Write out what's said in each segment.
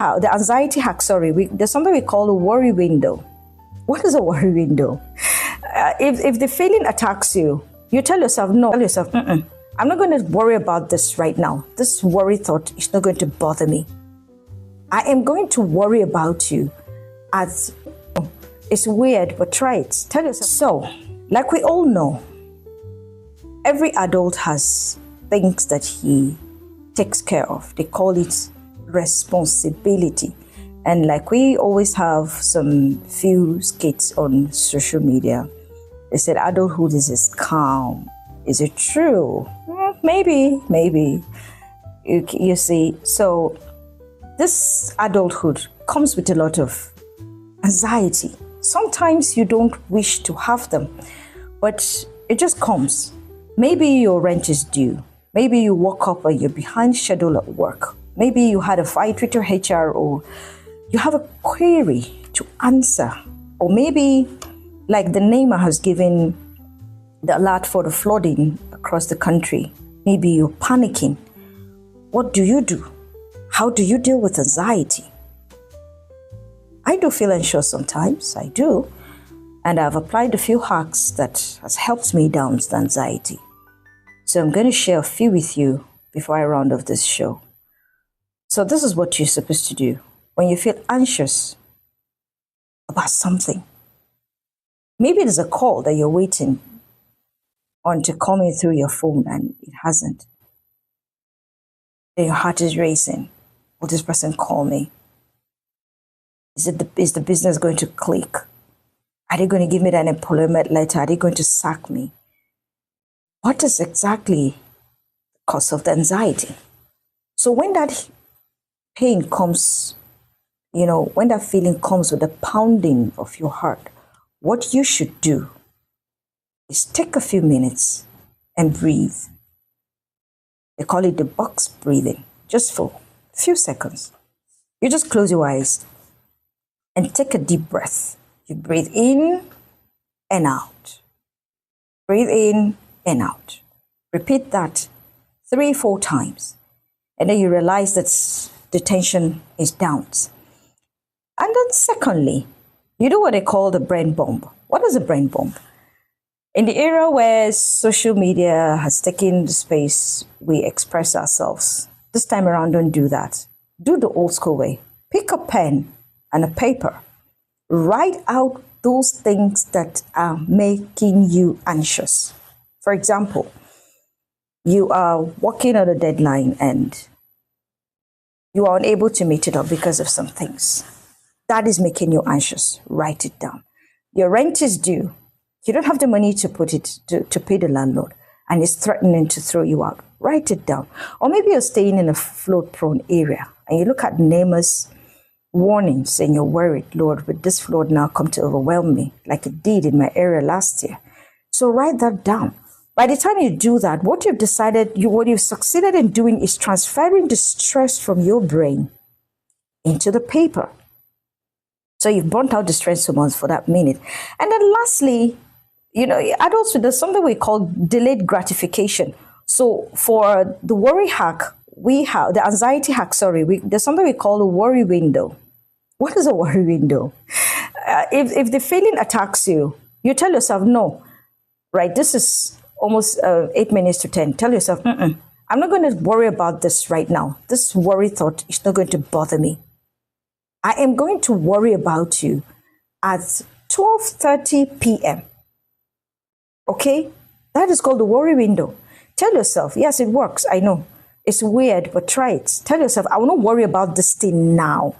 The anxiety hack, there's something we call a worry window. What is a worry window? If the feeling attacks you, you tell yourself, no, tell yourself, I'm not going to worry about this right now. This worry thought is not going to bother me. I am going to worry about you as, it's weird, but try it. Tell yourself. So, like we all know, every adult has things that he takes care of. They call it responsibility. And like we always have some few skits on social media, they said adulthood is calm. Is it true? Maybe. You see, so this adulthood comes with a lot of anxiety. Sometimes you don't wish to have them, but it just comes. Maybe your rent is due. Maybe you woke up and you're behind schedule at work. Maybe you had a fight with your HR, or you have a query to answer. Or maybe, like the NEMA has given the alert for the flooding across the country, maybe you're panicking. What do you do? How do you deal with anxiety? I do feel anxious sometimes, I do. And I've applied a few hacks that has helped me down the anxiety. So I'm going to share a few with you before I round off this show. So this is what you're supposed to do when you feel anxious about something. Maybe there's a call that you're waiting on to come in through your phone and it hasn't. Then your heart is racing. Will this person call me? Is the business going to click? Are they going to give me that employment letter? Are they going to sack me? What is exactly the cause of the anxiety? So when that pain comes, when that feeling comes with the pounding of your heart, what you should do is take a few minutes and breathe. They call it the box breathing, just for a few seconds. You just close your eyes and take a deep breath. You breathe in and out. Breathe in and out. Repeat that 3-4 times. And then you realize that the tension is down. And then secondly, you do what they call the brain bomb. What is a brain bomb? In the era where social media has taken the space we express ourselves, this time around, don't do that. Do the old school way. Pick a pen and a paper. Write out those things that are making you anxious. For example, you are working on a deadline and you are unable to meet it up because of some things. That is making you anxious. Write it down. Your rent is due. You don't have the money to to pay the landlord, and it's threatening to throw you out. Write it down. Or maybe you're staying in a flood-prone area and you look at NEMA's warnings and you're worried, Lord, will this flood now come to overwhelm me like it did in my area last year? So write that down. By the time you do that, what you've decided, what you've succeeded in doing is transferring the stress from your brain into the paper. So you've burnt out the stress hormones for that minute. And then lastly, adults, there's something we call delayed gratification. So for the worry hack, we have the anxiety hack, there's something we call a worry window. What is a worry window? If the feeling attacks you, you tell yourself, no, right? This is almost 8 minutes to 10. Tell yourself, I'm not going to worry about this right now. This worry thought is not going to bother me. I am going to worry about you at 12:30 p.m. Okay? That is called the worry window. Tell yourself, yes, it works. I know. It's weird, but try it. Tell yourself, I will not worry about this thing now.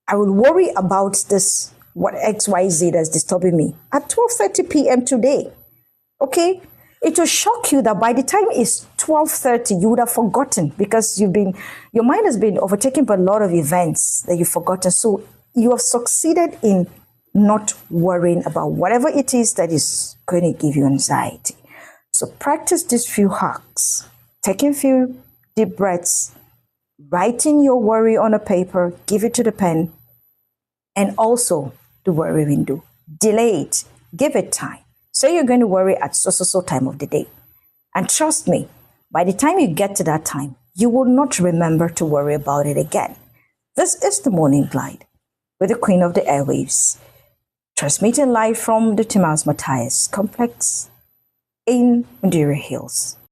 I will worry about this, what XYZ is disturbing me at 12:30 p.m. today. Okay? It will shock you that by the time it's 12:30, you would have forgotten because your mind has been overtaken by a lot of events that you've forgotten. So you have succeeded in not worrying about whatever it is that is going to give you anxiety. So practice these few hacks, taking a few deep breaths, writing your worry on a paper, give it to the pen, and also the worry window. Delay it, give it time. Say you're going to worry at so time of the day. And trust me, by the time you get to that time, you will not remember to worry about it again. This is the Morning Glide with the Queen of the Airwaves, transmitting live from the Timas Matthias complex in Madeira Hills.